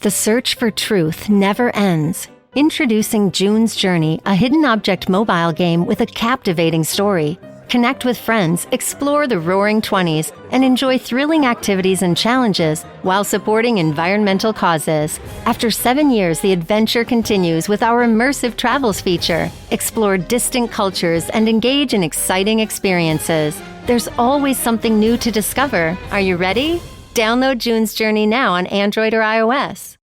The search for truth never ends. Introducing June's Journey, a hidden object mobile game with a captivating story. Connect with friends, explore the roaring 20s, and enjoy thrilling activities and challenges while supporting environmental causes. After 7 years, the adventure continues with our immersive travels feature. Explore distant cultures and engage in exciting experiences. There's always something new to discover. Are you ready? Download June's Journey now on Android or iOS.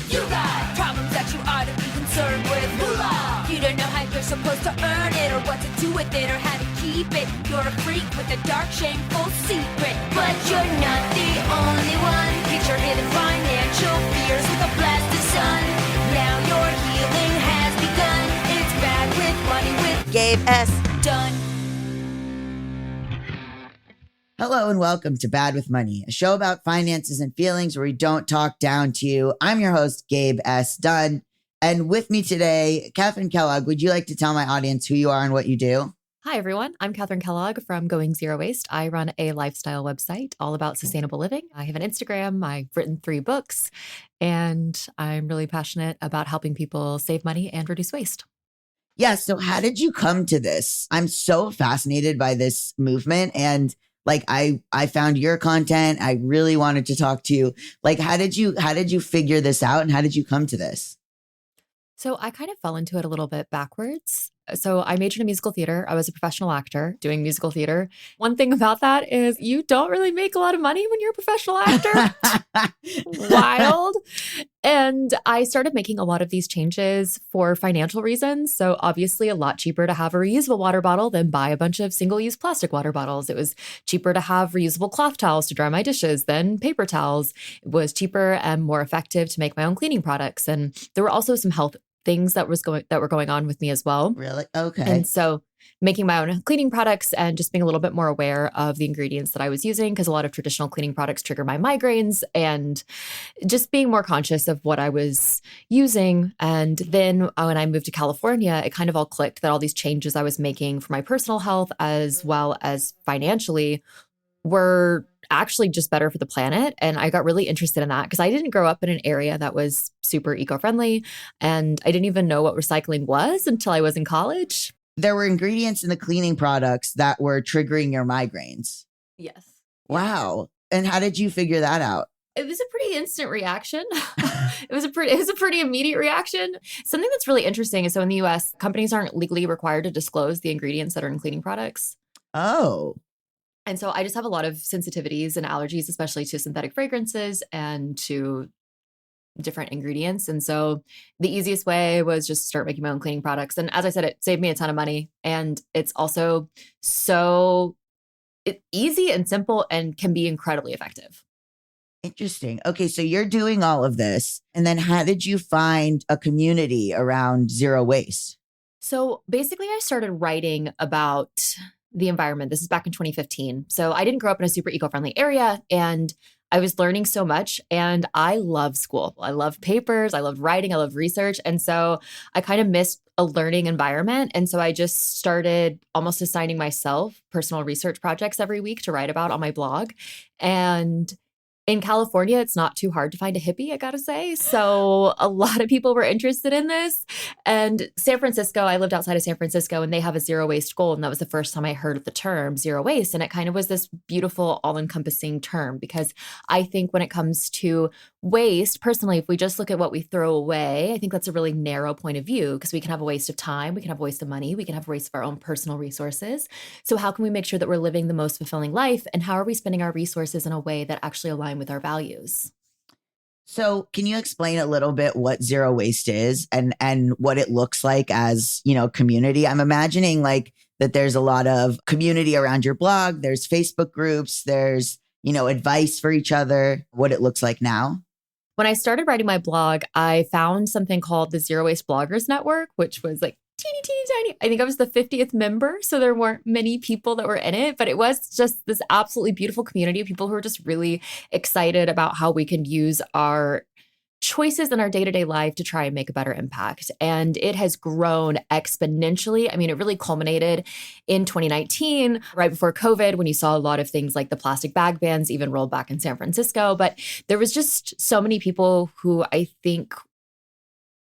You got problems that you ought to be concerned with. Moolah. You don't know how you're supposed to earn it, or what to do with it, or how to keep it. You're a freak with a dark, shameful secret. But you're not the only one. Get your hidden financial fears with a blast of sun. Now your healing has begun. It's Bad with Money with Gabe S. Done. Hello and welcome to Bad with Money, a show about finances and feelings where we don't talk down to you. I'm your host, Gabe S. Dunn. And with me today, Kathryn Kellogg. Would you like to tell my audience who you are and what you do? Hi, everyone. I'm Kathryn Kellogg from Going Zero Waste. I run a lifestyle website all about sustainable living. I have an Instagram. I've written 3 books, and I'm really passionate about helping people save money and reduce waste. Yeah, so how did you come to this? I'm so fascinated by this movement, and I found your content. I really wanted to talk to you. How did you figure this out, and how did you come to this? So I kind of fell into it a little bit backwards. So I majored in musical theater. I was a professional actor doing musical theater. One thing about that is you don't really make a lot of money when you're a professional actor. Wild. And I started making a lot of these changes for financial reasons. So obviously a lot cheaper to have a reusable water bottle than buy a bunch of single-use plastic water bottles. It was cheaper to have reusable cloth towels to dry my dishes than paper towels. It was cheaper and more effective to make my own cleaning products. And there were also some health things that were going on with me as well. Really? Okay. And so making my own cleaning products and just being a little bit more aware of the ingredients that I was using, because a lot of traditional cleaning products trigger my migraines, and just being more conscious of what I was using. And then when I moved to California, it kind of all clicked that all these changes I was making for my personal health as well as financially were actually just better for the planet. And I got really interested in that because I didn't grow up in an area that was super eco-friendly, and I didn't even know what recycling was until I was in college. There were ingredients in the cleaning products that were triggering your migraines. Yes. Wow. And how did you figure that out? It was a pretty instant reaction. It was a pretty immediate reaction. Something that's really interesting is, so in the US, companies aren't legally required to disclose the ingredients that are in cleaning products. Oh. And so I just have a lot of sensitivities and allergies, especially to synthetic fragrances and to different ingredients. And so the easiest way was just start making my own cleaning products. And as I said, it saved me a ton of money. And it's also easy and simple and can be incredibly effective. Interesting. Okay, so you're doing all of this. And then how did you find a community around zero waste? So basically, I started writing about the environment. This is back in 2015. So I didn't grow up in a super eco-friendly area, and I was learning so much, and I love school. I love papers. I love writing. I love research. And so I kind of missed a learning environment. And so I just started almost assigning myself personal research projects every week to write about on my blog. And in California, it's not too hard to find a hippie, I gotta say. So a lot of people were interested in this. And San Francisco, I lived outside of San Francisco, and they have a zero waste goal. And that was the first time I heard of the term zero waste. And it kind of was this beautiful, all-encompassing term, because I think when it comes to waste, personally, if we just look at what we throw away, I think that's a really narrow point of view, because we can have a waste of time, we can have a waste of money, we can have a waste of our own personal resources. So how can we make sure that we're living the most fulfilling life? And how are we spending our resources in a way that actually align with our values? So can you explain a little bit what zero waste is and what it looks like as, community? I'm imagining that there's a lot of community around your blog. There's Facebook groups. There's, advice for each other, what it looks like now. When I started writing my blog, I found something called the Zero Waste Bloggers Network, which was teeny tiny. I think I was the 50th member, so there weren't many people that were in it, but it was just this absolutely beautiful community of people who were just really excited about how we can use our choices in our day-to-day life to try and make a better impact. And it has grown exponentially. I mean, it really culminated in 2019, right before COVID, when you saw a lot of things like the plastic bag bans even rolled back in San Francisco. But there was just so many people who I think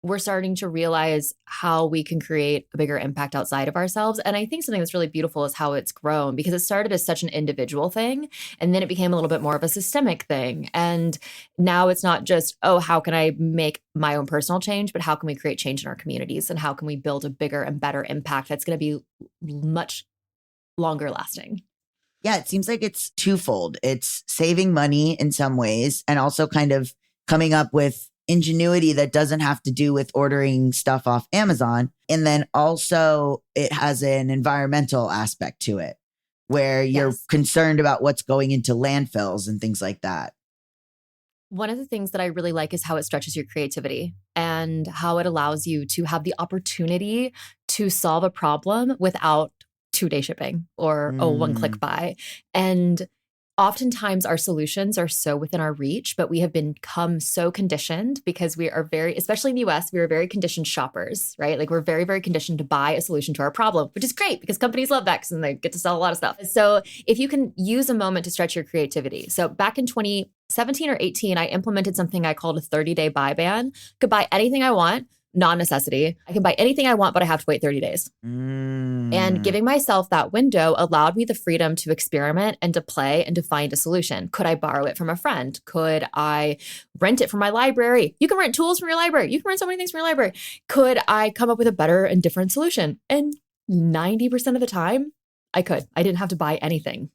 we're starting to realize how we can create a bigger impact outside of ourselves. And I think something that's really beautiful is how it's grown, because it started as such an individual thing, and then it became a little bit more of a systemic thing. And now it's not just, oh, how can I make my own personal change, but how can we create change in our communities, and how can we build a bigger and better impact that's going to be much longer lasting? Yeah, it seems like it's twofold. It's saving money in some ways, and also kind of coming up with ingenuity that doesn't have to do with ordering stuff off Amazon. And then also it has an environmental aspect to it, where you're concerned about what's going into landfills and things like that. One of the things that I really like is how it stretches your creativity and how it allows you to have the opportunity to solve a problem without 2-day shipping or one-click buy. And oftentimes our solutions are so within our reach, but we have become so conditioned because we are very, especially in the US, we are very conditioned shoppers, right? Like we're very, very conditioned to buy a solution to our problem, which is great because companies love that because they get to sell a lot of stuff. So if you can use a moment to stretch your creativity. So back in 2017 or 18, I implemented something I called a 30-day buy ban. Could buy anything I want, non-necessity. I can buy anything I want, but I have to wait 30 days. And giving myself that window allowed me the freedom to experiment and to play and to find a solution. Could I borrow it from a friend? Could I rent it from my library? You can rent tools from your library. You can rent so many things from your library. Could I come up with a better and different solution? And 90% of the time, I could. I didn't have to buy anything.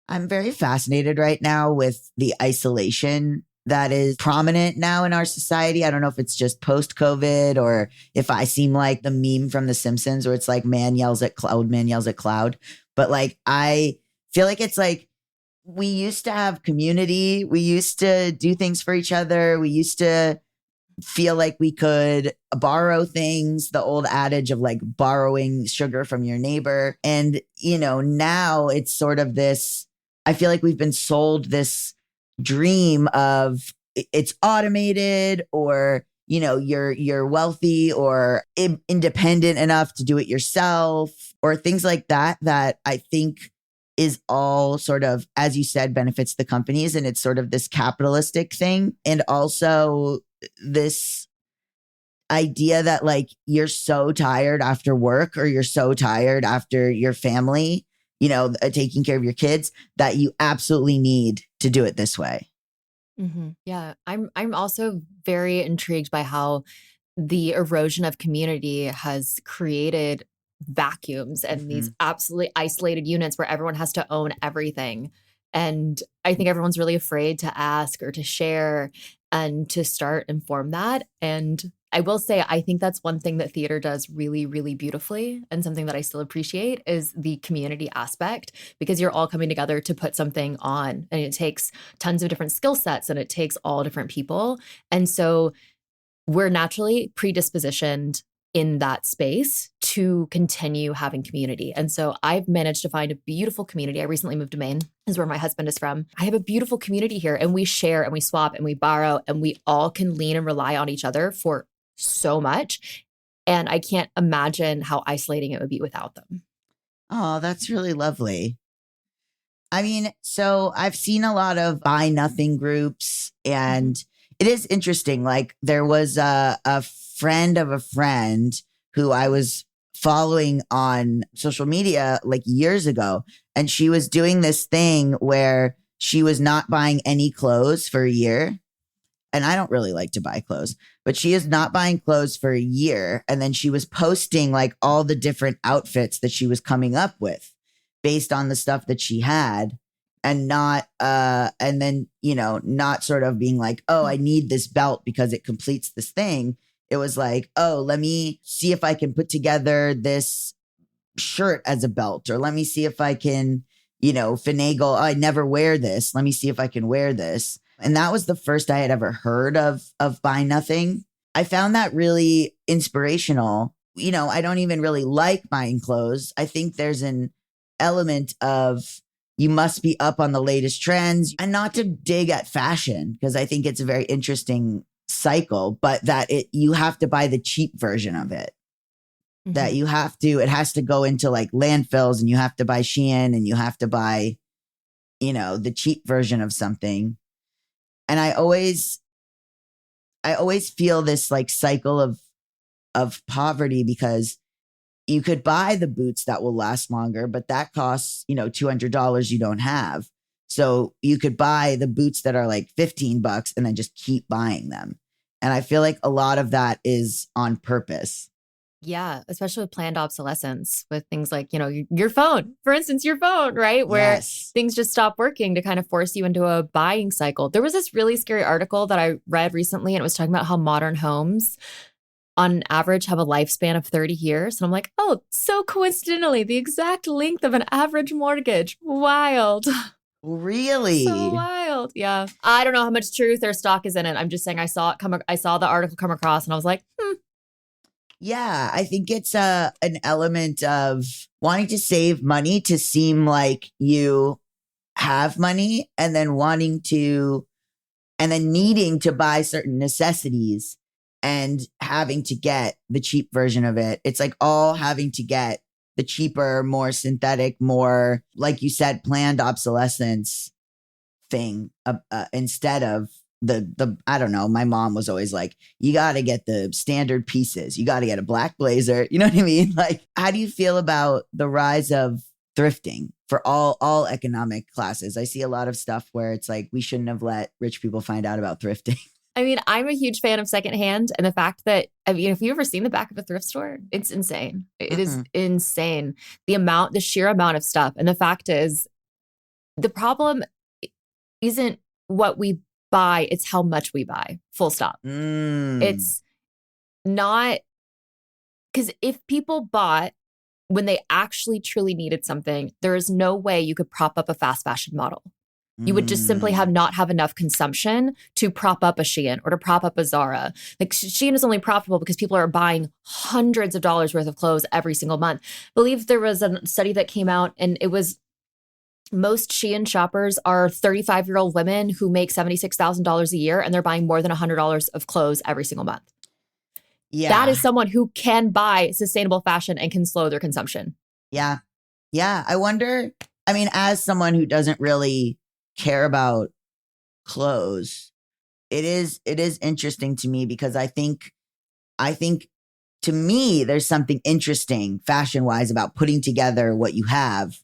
I'm very fascinated right now with the isolation that is prominent now in our society. I don't know if it's just post-COVID or if I seem like the meme from The Simpsons where it's like man yells at cloud, man yells at cloud. But like, I feel like it's like we used to have community. We used to do things for each other. We used to feel like we could borrow things, the old adage of like borrowing sugar from your neighbor. And, you know, now it's sort of this, I feel like we've been sold this dream of it's automated, or you know, you're wealthy or independent enough to do it yourself, or things like that I think is all sort of, as you said, benefits the companies, and it's sort of this capitalistic thing. And also this idea that like you're so tired after work, or you're so tired after your family, you know, taking care of your kids, that you absolutely need to do it this way. Mm-hmm. Yeah. I'm also very intrigued by how the erosion of community has created vacuums and these absolutely isolated units where everyone has to own everything. And I think everyone's really afraid to ask or to share and to start and form that. And I will say, I think that's one thing that theater does really, really beautifully, and something that I still appreciate is the community aspect, because you're all coming together to put something on, and it takes tons of different skill sets and it takes all different people. And so we're naturally predispositioned in that space to continue having community. And so I've managed to find a beautiful community. I recently moved to Maine, is where my husband is from. I have a beautiful community here, and we share and we swap and we borrow, and we all can lean and rely on each other for so much. And I can't imagine how isolating it would be without them. Oh, that's really lovely. I mean, so I've seen a lot of buy nothing groups, and it is interesting. Like there was a friend of a friend who I was following on social media like years ago. And she was doing this thing where she was not buying any clothes for a year. And I don't really like to buy clothes, but she is not buying clothes for a year. And then she was posting like all the different outfits that she was coming up with based on the stuff that she had, and not, and then, you know, not sort of being like, oh, I need this belt because it completes this thing. It was like, oh, let me see if I can put together this shirt as a belt, or let me see if I can, you know, finagle. Oh, I never wear this. Let me see if I can wear this. And that was the first I had ever heard of buy nothing. I found that really inspirational. You know, I don't even really like buying clothes. I think there's an element of you must be up on the latest trends, and not to dig at fashion, because I think it's a very interesting cycle, but that you have to buy the cheap version of it. Mm-hmm. That it has to go into like landfills, and you have to buy Shein, and you have to buy, the cheap version of something. And I always feel this like cycle of poverty, because you could buy the boots that will last longer, but that costs, $200 you don't have. So you could buy the boots that are like $15 and then just keep buying them. And I feel like a lot of that is on purpose. Yeah, especially with planned obsolescence with things like, your phone, for instance, your phone, right? Where things just stop working to kind of force you into a buying cycle. There was this really scary article that I read recently, and it was talking about how modern homes on average have a lifespan of 30 years. And I'm like, oh, so coincidentally, the exact length of an average mortgage. Wild. Really? So wild. Yeah. I don't know how much truth or stock is in it. I'm just saying I saw the article come across, and I was like, Yeah, I think it's an element of wanting to save money to seem like you have money, and then needing to buy certain necessities and having to get the cheap version of it. It's like all having to get the cheaper, more synthetic, more, like you said, planned obsolescence thing instead of the I don't know. My mom was always like, you got to get the standard pieces. You got to get a black blazer. You know what I mean? Like, how do you feel about the rise of thrifting for all economic classes? I see a lot of stuff where it's like, we shouldn't have let rich people find out about thrifting. I mean, I'm a huge fan of secondhand, and the fact that, have you ever seen the back of a thrift store? It's insane. It is insane. The sheer amount of stuff. And the fact is, the problem isn't what we buy, it's how much we buy. Full stop. It's not, because if people bought when they actually truly needed something, there is no way you could prop up a fast fashion model. You would just simply not have enough consumption to prop up a Shein or to prop up a Zara. Like, Shein is only profitable because people are buying hundreds of dollars worth of clothes every single month. I believe there was a study that came out, and it was most Shein shoppers are 35-year-old women who make $76,000 a year, and they're buying more than $100 of clothes every single month. Yeah. That is someone who can buy sustainable fashion and can slow their consumption. Yeah. Yeah. I wonder, I mean, as someone who doesn't really care about clothes, it is interesting to me, because I think to me, there's something interesting fashion wise about putting together what you have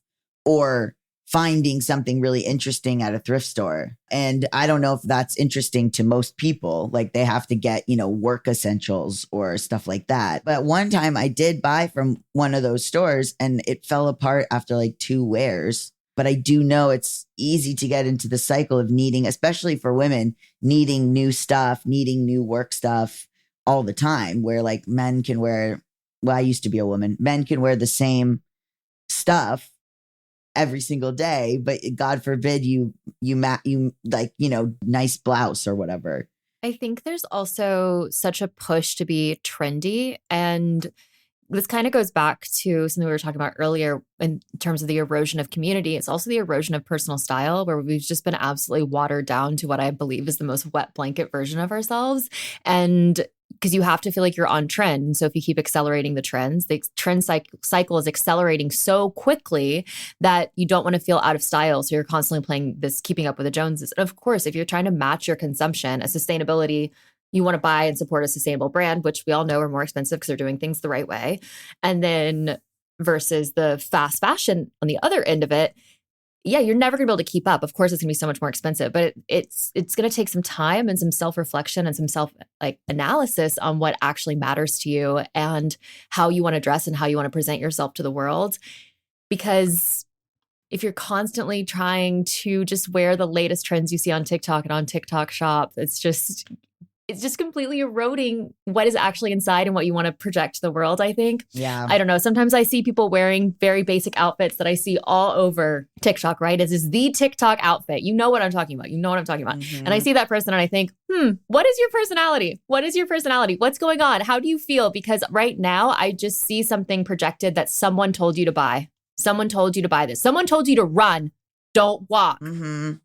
or finding something really interesting at a thrift store. And I don't know if that's interesting to most people. Like, they have to get, work essentials or stuff like that. But one time I did buy from one of those stores, and it fell apart after like 2 wears. But I do know it's easy to get into the cycle of needing, especially for women, needing new stuff, needing new work stuff all the time, where like men can wear, well, I used to be a woman, men can wear the same stuff every single day, but God forbid you like, nice blouse or whatever. I think there's also such a push to be trendy, and this kind of goes back to something we were talking about earlier in terms of the erosion of community. It's also the erosion of personal style, where we've just been absolutely watered down to what I believe is the most wet blanket version of ourselves. And because you have to feel like you're on trend. And so if you keep accelerating the trends, the trend cycle is accelerating so quickly that you don't want to feel out of style. So you're constantly playing this keeping up with the Joneses. And of course, if you're trying to match your consumption, a sustainability, you want to buy and support a sustainable brand, which we all know are more expensive because they're doing things the right way. And then versus the fast fashion on the other end of it, yeah, you're never going to be able to keep up. Of course, it's going to be so much more expensive, but it's going to take some time and some self-reflection and some analysis on what actually matters to you and how you want to dress and how you want to present yourself to the world. Because if you're constantly trying to just wear the latest trends you see on TikTok and on TikTok Shop, it's just completely eroding what is actually inside and what you want to project to the world, I think. Yeah. I don't know. Sometimes I see people wearing very basic outfits that I see all over TikTok, right? This is the TikTok outfit. You know what I'm talking about. Mm-hmm. And I see that person and I think, what is your personality? What is your personality? What's going on? How do you feel? Because right now I just see something projected that someone told you to buy. Someone told you to buy this. Someone told you to run. Don't walk. Mm-hmm.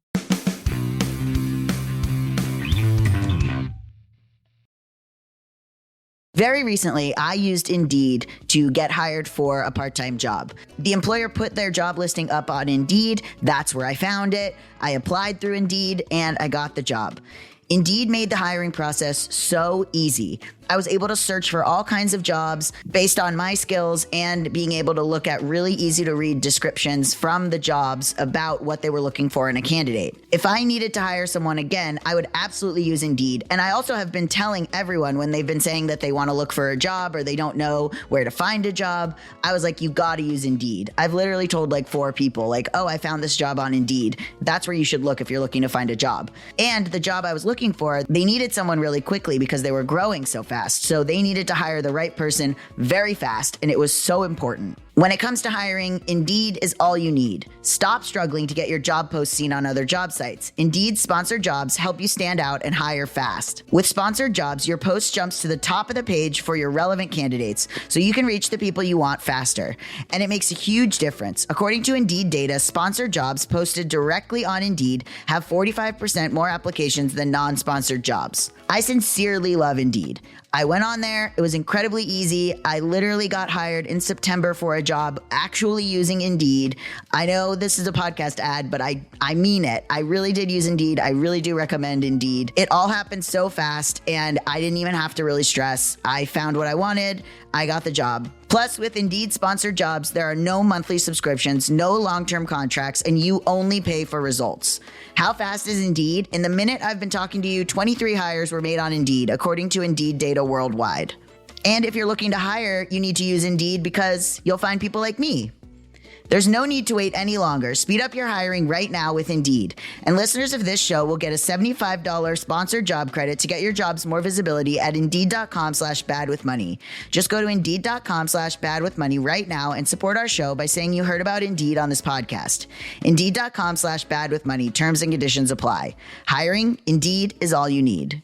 Very recently, I used Indeed to get hired for a part-time job. The employer put their job listing up on Indeed. That's where I found it. I applied through Indeed and I got the job. Indeed made the hiring process so easy. I was able to search for all kinds of jobs based on my skills and being able to look at really easy to read descriptions from the jobs about what they were looking for in a candidate. If I needed to hire someone again, I would absolutely use Indeed. And I also have been telling everyone when they've been saying that they want to look for a job or they don't know where to find a job, I was like, you got to use Indeed. I've literally told like 4 people like, oh, I found this job on Indeed. That's where you should look if you're looking to find a job. And the job I was looking for, they needed someone really quickly because they were growing so fast. So they needed to hire the right person very fast, and it was so important. When it comes to hiring, Indeed is all you need. Stop struggling to get your job posts seen on other job sites. Indeed sponsored jobs help you stand out and hire fast. With sponsored jobs, your post jumps to the top of the page for your relevant candidates, so you can reach the people you want faster. And it makes a huge difference. According to Indeed data, sponsored jobs posted directly on Indeed have 45% more applications than non-sponsored jobs. I sincerely love Indeed. I went on there. It was incredibly easy. I literally got hired in September for a job actually using Indeed. I know this is a podcast ad, but I mean it. I really did use Indeed. I really do recommend Indeed. It all happened so fast and I didn't even have to really stress. I found what I wanted. I got the job. Plus, with Indeed sponsored jobs, there are no monthly subscriptions, no long-term contracts, and you only pay for results. How fast is Indeed? In the minute I've been talking to you, 23 hires were made on Indeed, according to Indeed data worldwide. And if you're looking to hire, you need to use Indeed because you'll find people like me. There's no need to wait any longer. Speed up your hiring right now with Indeed. And listeners of this show will get a $75 sponsored job credit to get your jobs more visibility at Indeed.com/badwithmoney. Just go to Indeed.com/badwithmoney right now and support our show by saying you heard about Indeed on this podcast. Indeed.com/badwithmoney. Terms and conditions apply. Hiring, Indeed is all you need.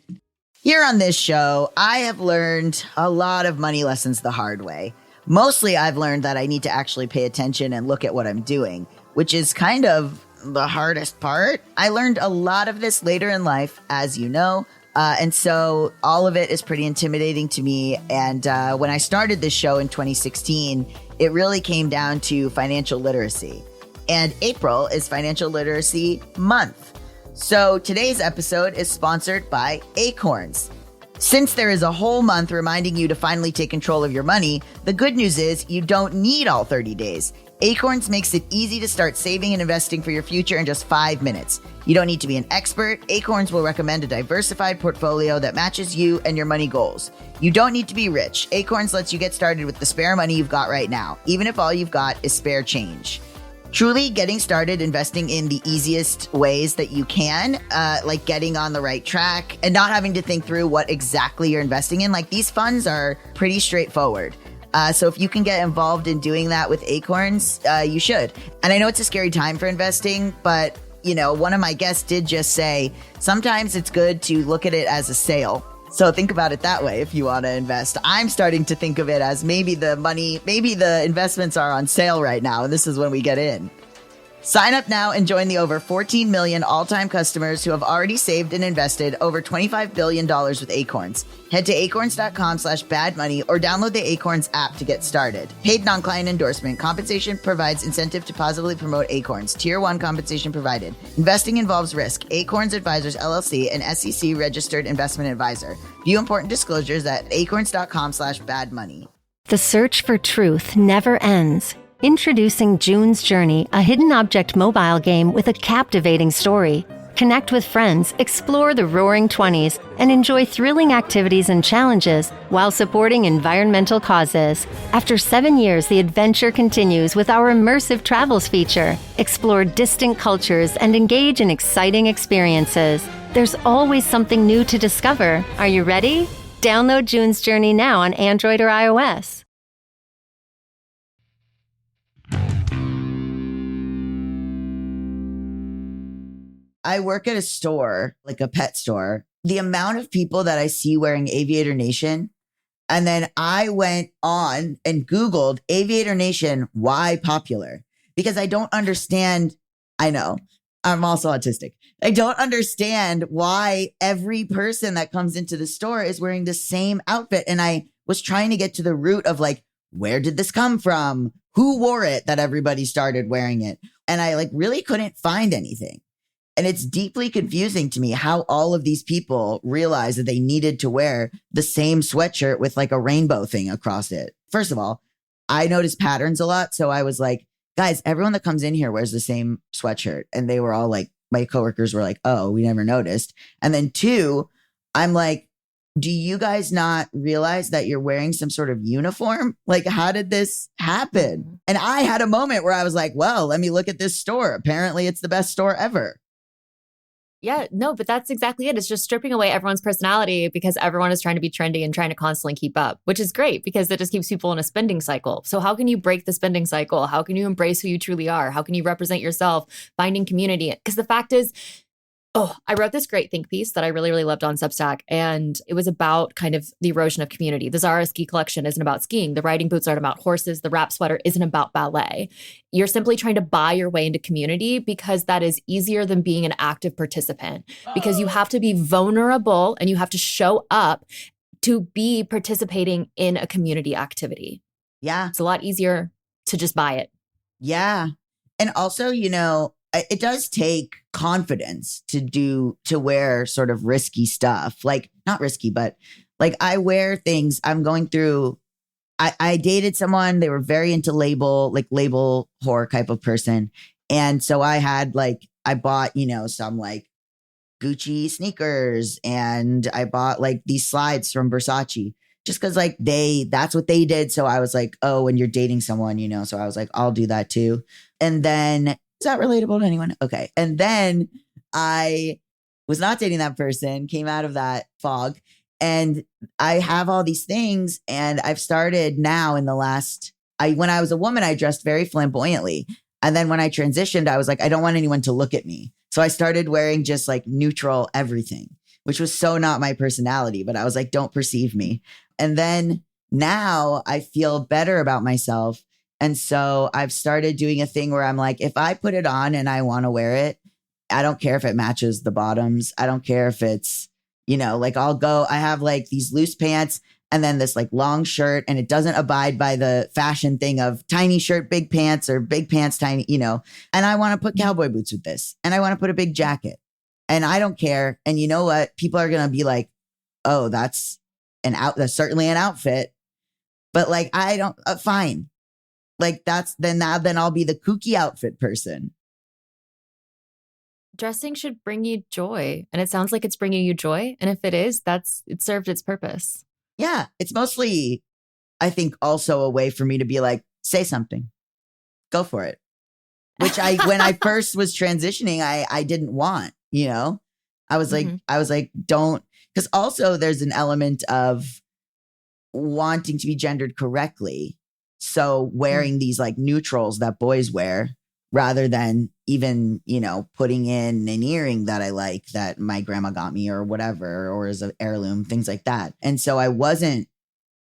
Here on this show, I have learned a lot of money lessons the hard way. Mostly, I've learned that I need to actually pay attention and look at what I'm doing, which is kind of the hardest part. I learned a lot of this later in life, as you know, and so all of it is pretty intimidating to me. And when I started this show in 2016, it really came down to financial literacy. And April is Financial Literacy Month. So today's episode is sponsored by Acorns. Since there is a whole month reminding you to finally take control of your money, the good news is you don't need all 30 days. Acorns makes it easy to start saving and investing for your future in just 5 minutes. You don't need to be an expert. Acorns will recommend a diversified portfolio that matches you and your money goals. You don't need to be rich. Acorns lets you get started with the spare money you've got right now, even if all you've got is spare change. Truly getting started investing in the easiest ways that you can, like getting on the right track and not having to think through what exactly you're investing in. Like these funds are pretty straightforward. So if you can get involved in doing that with Acorns, you should. And I know it's a scary time for investing, but you know, one of my guests did just say, sometimes it's good to look at it as a sale. So think about it that way if you want to invest. I'm starting to think of it as maybe the investments are on sale right now, and this is when we get in. Sign up now and join the over 14 million all-time customers who have already saved and invested over $25 billion with Acorns. Head to acorns.com/badmoney or download the Acorns app to get started. Paid non-client endorsement. Compensation provides incentive to positively promote Acorns. Tier 1 compensation provided. Investing involves risk. Acorns Advisors LLC, an SEC registered investment advisor. View important disclosures at acorns.com/badmoney. The search for truth never ends. Introducing June's Journey, a hidden object mobile game with a captivating story. Connect with friends, explore the roaring 20s, and enjoy thrilling activities and challenges while supporting environmental causes. After 7 years, the adventure continues with our immersive travels feature. Explore distant cultures and engage in exciting experiences. There's always something new to discover. Are you ready? Download June's Journey now on Android or iOS. I work at a store, like a pet store. The amount of people that I see wearing Aviator Nation, and then I went on and Googled Aviator Nation, why popular? Because I don't understand. I know I'm also autistic. I don't understand why every person that comes into the store is wearing the same outfit. And I was trying to get to the root of like, where did this come from? Who wore it that everybody started wearing it? And I like really couldn't find anything. And it's deeply confusing to me how all of these people realized that they needed to wear the same sweatshirt with like a rainbow thing across it. First of all, I notice patterns a lot. So I was like, guys, everyone that comes in here wears the same sweatshirt. And they were all like, my coworkers were like, oh, we never noticed. And then two, I'm like, do you guys not realize that you're wearing some sort of uniform? Like, how did this happen? And I had a moment where I was like, well, let me look at this store. Apparently it's the best store ever. Yeah, no, but that's exactly it. It's just stripping away everyone's personality because everyone is trying to be trendy and trying to constantly keep up, which is great because it just keeps people in a spending cycle. So how can you break the spending cycle? How can you embrace who you truly are? How can you represent yourself, finding community? Because the fact is, I wrote this great think piece that I really, really loved on Substack. And it was about kind of the erosion of community. The Zara ski collection isn't about skiing. The riding boots aren't about horses. The wrap sweater isn't about ballet. You're simply trying to buy your way into community because that is easier than being an active participant. Because you have to be vulnerable and you have to show up to be participating in a community activity. Yeah. It's a lot easier to just buy it. Yeah. And also, it does take confidence to wear sort of risky stuff. Like not risky, but like I wear things I'm going through. I dated someone, they were very into label whore type of person. And so I bought, some like Gucci sneakers and I bought like these slides from Versace just because like that's what they did. So I was like, oh, when you're dating someone, so I was like, I'll do that too. And then is that relatable to anyone? Okay. And then I was not dating that person, came out of that fog. And I have all these things. And I've started now when I was a woman, I dressed very flamboyantly. And then when I transitioned, I was like, I don't want anyone to look at me. So I started wearing just like neutral everything, which was so not my personality. But I was like, don't perceive me. And then now I feel better about myself. And so I've started doing a thing where I'm like, if I put it on and I want to wear it, I don't care if it matches the bottoms. I don't care if it's, like I have like these loose pants and then this like long shirt and it doesn't abide by the fashion thing of tiny shirt, big pants or big pants, tiny, and I want to put cowboy boots with this and I want to put a big jacket and I don't care. And you know what? People are going to be like, oh, that's certainly an outfit, but like, I don't, fine. Like then I'll be the kooky outfit person. Dressing should bring you joy. And it sounds like it's bringing you joy. And if it is, it served its purpose. Yeah. It's mostly, I think, also a way for me to be like, say something, go for it. Which when I first was transitioning, I didn't want, I was like, don't, because also there's an element of wanting to be gendered correctly. So wearing these like neutrals that boys wear rather than even, putting in an earring that I like that my grandma got me or whatever, or as an heirloom, things like that. And so I wasn't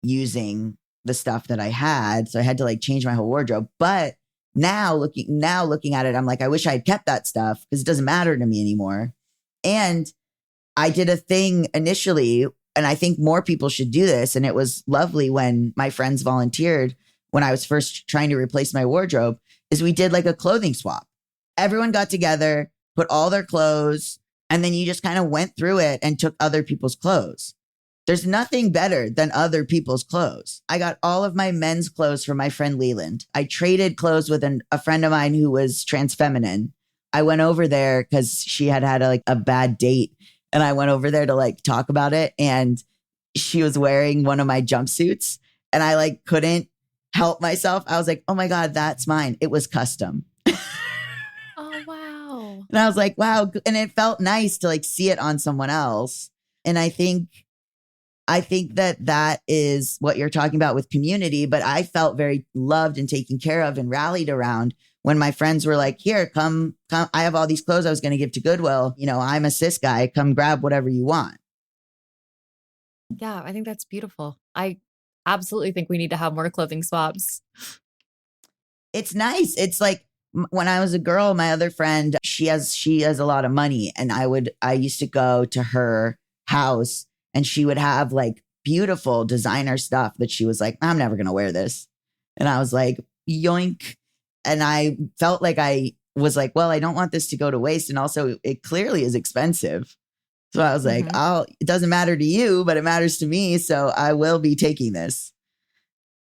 using the stuff that I had. So I had to like change my whole wardrobe. But now looking at it, I'm like, I wish I had kept that stuff because it doesn't matter to me anymore. And I did a thing initially, and I think more people should do this. And it was lovely when my friends volunteered when I was first trying to replace my wardrobe, is we did like a clothing swap. Everyone got together, put all their clothes, and then you just kind of went through it and took other people's clothes. There's nothing better than other people's clothes. I got all of my men's clothes from my friend Leland. I traded clothes with a friend of mine who was trans feminine. I went over there because she had a bad date. And I went over there to like talk about it. And she was wearing one of my jumpsuits and I like couldn't help myself. I was like, oh my God, that's mine. It was custom. Oh, wow. And I was like, wow. And it felt nice to like see it on someone else. And I think that is what you're talking about with community, but I felt very loved and taken care of and rallied around when my friends were like, here, come, I have all these clothes I was going to give to Goodwill. I'm a cis guy. Come grab whatever you want. Yeah, I think that's beautiful. I absolutely think we need to have more clothing swaps. It's nice. It's like, when I was a girl, my other friend, she has a lot of money, and I used to go to her house, and she would have like beautiful designer stuff that she was like, I'm never going to wear this. And I was like, yoink. And I felt like I was like, well, I don't want this to go to waste. And also it clearly is expensive. So I was like, oh, it doesn't matter to you, but it matters to me. So I will be taking this.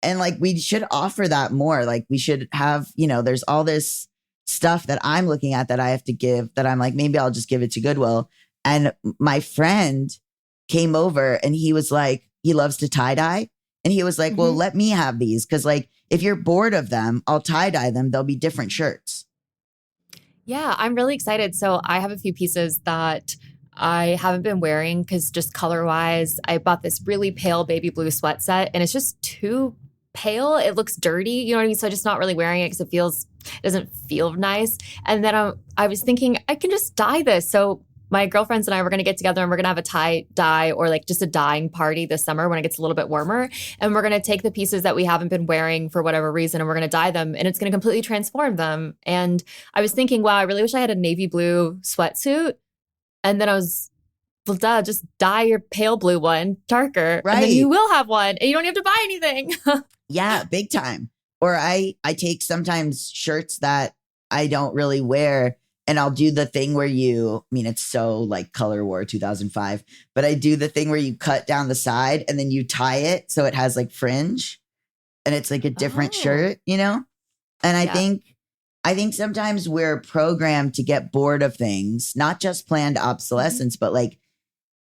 And like, we should offer that more. Like we should have, there's all this stuff that I'm looking at that I have to give that I'm like, maybe I'll just give it to Goodwill. And my friend came over and he was like, he loves to tie dye. And he was like, well, let me have these. Cause like, if you're bored of them, I'll tie dye them. They'll be different shirts. Yeah, I'm really excited. So I have a few pieces that I haven't been wearing because just color wise, I bought this really pale baby blue sweat set and it's just too pale. It looks dirty. You know what I mean? So I'm just not really wearing it because it doesn't feel nice. And then I was thinking I can just dye this. So my girlfriends and I were going to get together and we're going to have a tie dye or like just a dyeing party this summer when it gets a little bit warmer. And we're going to take the pieces that we haven't been wearing for whatever reason and we're going to dye them and it's going to completely transform them. And I was thinking, wow, I really wish I had a navy blue sweatsuit. And then I was, well, duh, just dye your pale blue one darker. Right. And then you will have one and you don't have to buy anything. Yeah, big time. Or I take sometimes shirts that I don't really wear. And I'll do the thing where it's so like Color War 2005, but I do the thing where you cut down the side and then you tie it so it has like fringe and it's like a different shirt, And I think sometimes we're programmed to get bored of things, not just planned obsolescence, but like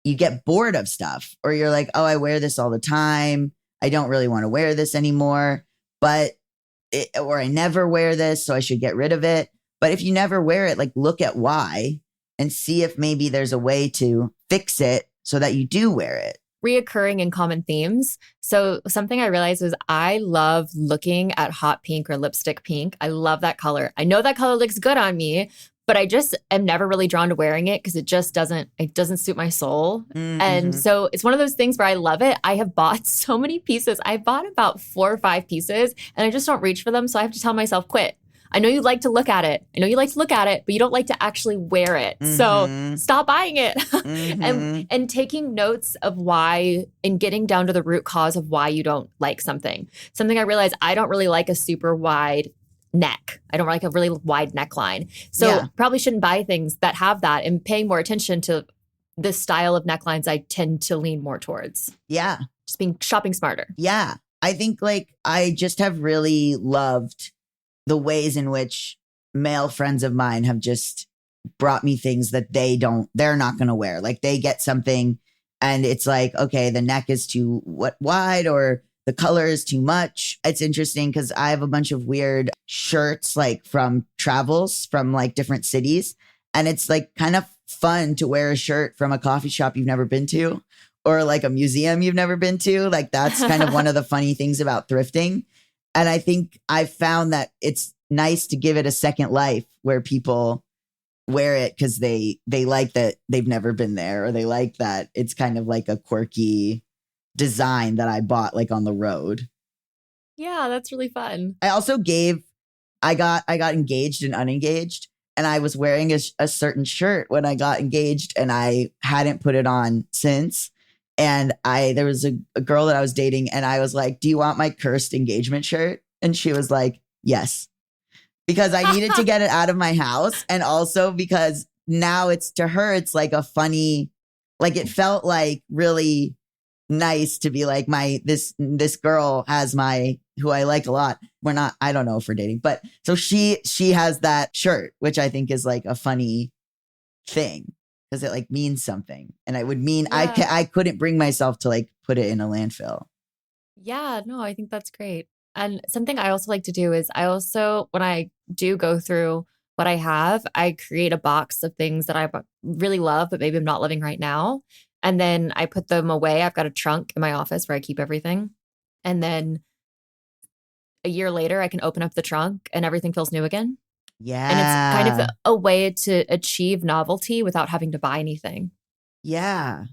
you get bored of stuff or you're like, oh, I wear this all the time. I don't really want to wear this anymore, or I never wear this, so I should get rid of it. But if you never wear it, like look at why and see if maybe there's a way to fix it so that you do wear it. Reoccurring and common themes. So something I realized was I love looking at hot pink or lipstick pink. I love that color. I know that color looks good on me, but I just am never really drawn to wearing it because it doesn't suit my soul. Mm-hmm. And so it's one of those things where I love it. I have bought so many pieces. I bought about 4 or 5 pieces and I just don't reach for them. So I have to tell myself, quit. I know you like to look at it. But you don't like to actually wear it. Mm-hmm. So stop buying it. Mm-hmm. and taking notes of why and getting down to the root cause of why you don't like something. Something I realized I don't really like a super wide neck. I don't like a really wide neckline. So probably shouldn't buy things that have that and paying more attention to the style of necklines I tend to lean more towards. Yeah. Just shopping smarter. Yeah. I think like I just have really loved the ways in which male friends of mine have just brought me things that they're not going to wear. Like they get something and it's like, okay, the neck is too wide or the color is too much. It's interesting because I have a bunch of weird shirts like from travels from like different cities. And it's like kind of fun to wear a shirt from a coffee shop you've never been to or like a museum you've never been to. Like that's kind of one of the funny things about thrifting. And I think I've found that it's nice to give it a second life where people wear it because they like that they've never been there or they like that it's kind of like a quirky design that I bought like on the road. Yeah, that's really fun. I also I got engaged and unengaged and I was wearing a certain shirt when I got engaged and I hadn't put it on since. And there was a girl that I was dating and I was like, do you want my cursed engagement shirt? And she was like, yes, because I needed to get it out of my house. And also because now it's to her, it's like a funny, like it felt like really nice to be like this girl has who I like a lot. I don't know if we're dating, but so she has that shirt, which I think is like a funny thing. Because it like means something. And it would mean I couldn't bring myself to like put it in a landfill. Yeah, no, I think that's great. And something I also like to do is when I do go through what I have, I create a box of things that I really love, but maybe I'm not living right now. And then I put them away. I've got a trunk in my office where I keep everything. And then a year later, I can open up the trunk and everything feels new again. Yeah. And it's kind of a way to achieve novelty without having to buy anything. Yeah.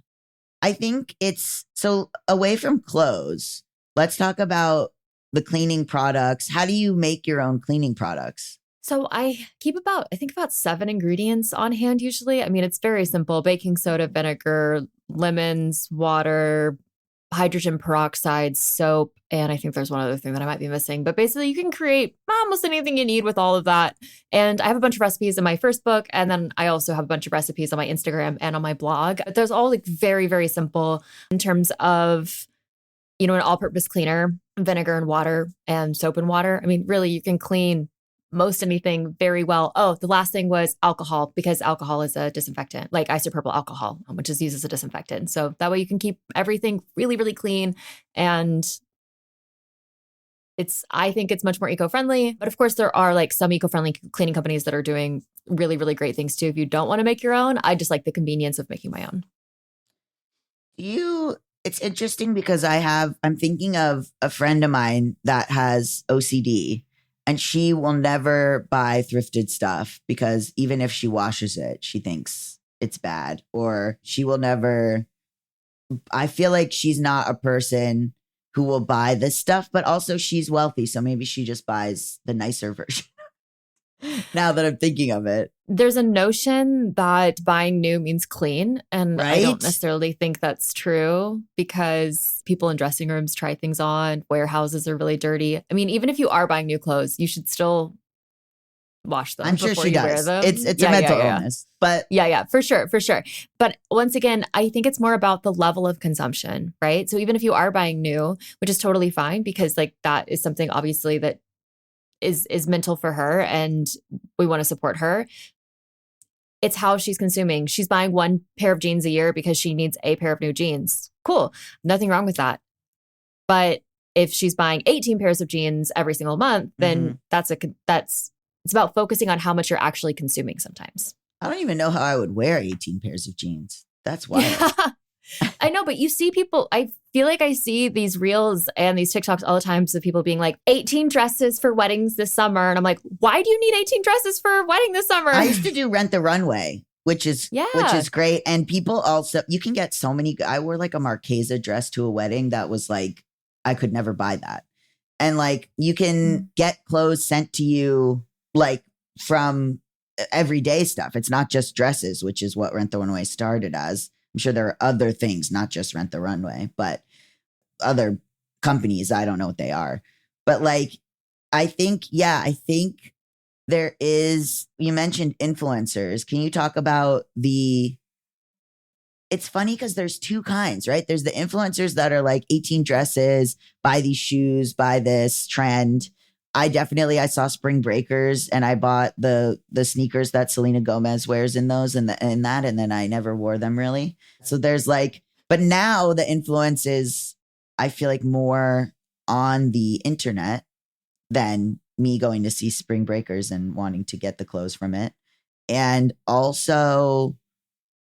I think it's so away from clothes. Let's talk about the cleaning products. How do you make your own cleaning products? So I keep I think about 7 ingredients on hand usually. I mean, it's very simple: baking soda, vinegar, lemons, water, hydrogen peroxide, soap, and I think there's one other thing that I might be missing. But basically, you can create almost anything you need with all of that. And I have a bunch of recipes in my first book, and then I also have a bunch of recipes on my Instagram and on my blog. But those all like very, very simple in terms of, an all-purpose cleaner, vinegar and water, and soap and water. I mean, really, you can clean most anything very well. Oh, the last thing was alcohol, because alcohol is a disinfectant, like isopropyl alcohol, which is used as a disinfectant. So that way you can keep everything really, really clean. And I think it's much more eco-friendly. But of course, there are like some eco-friendly cleaning companies that are doing really, really great things too. If you don't want to make your own, I just like the convenience of making my own. It's interesting because I'm thinking of a friend of mine that has OCD. And she will never buy thrifted stuff because even if she washes it, she thinks it's bad. Or she will never, I feel like she's not a person who will buy this stuff, but also she's wealthy. So maybe she just buys the nicer version. Now that I'm thinking of it. There's a notion that buying new means clean. And I don't necessarily think that's true, because people in dressing rooms try things on. Warehouses are really dirty. I mean, even if you are buying new clothes, you should still wash them. I'm sure before she you does. wear them. It's a mental illness. But yeah, for sure. But once again, I think it's more about the level of consumption, right? So even if you are buying new, which is totally fine, because like that is something obviously that is mental for her and we want to support her. It's how she's consuming. She's buying 1 pair of jeans a year because she needs a pair of new jeans. Cool. Nothing wrong with that. But if she's buying 18 pairs of jeans every single month, then it's about focusing on how much you're actually consuming sometimes. I don't even know how I would wear 18 pairs of jeans. That's wild. Yeah. I know, but you see people, I feel like I see these reels and these TikToks all the time of people being like 18 dresses for weddings this summer. And I'm like, why do you need 18 dresses for a wedding this summer? I used to do Rent the Runway, which is great. And people also, you can get so many. I wore like a Marchesa dress to a wedding that was like, I could never buy that. And like, you can get clothes sent to you like from everyday stuff. It's not just dresses, which is what Rent the Runway started as. I'm sure there are other things, not just Rent the Runway, but other companies. I don't know what they are. But like, I think there is, you mentioned influencers. Can you talk about it's funny because there's 2 kinds, right? There's the influencers that are like 18 dresses, buy these shoes, buy this trend. I saw Spring Breakers and I bought the sneakers that Selena Gomez wears in those and that, and then I never wore them really. So there's like, but now the influence is, I feel like, more on the internet than me going to see Spring Breakers and wanting to get the clothes from it. And also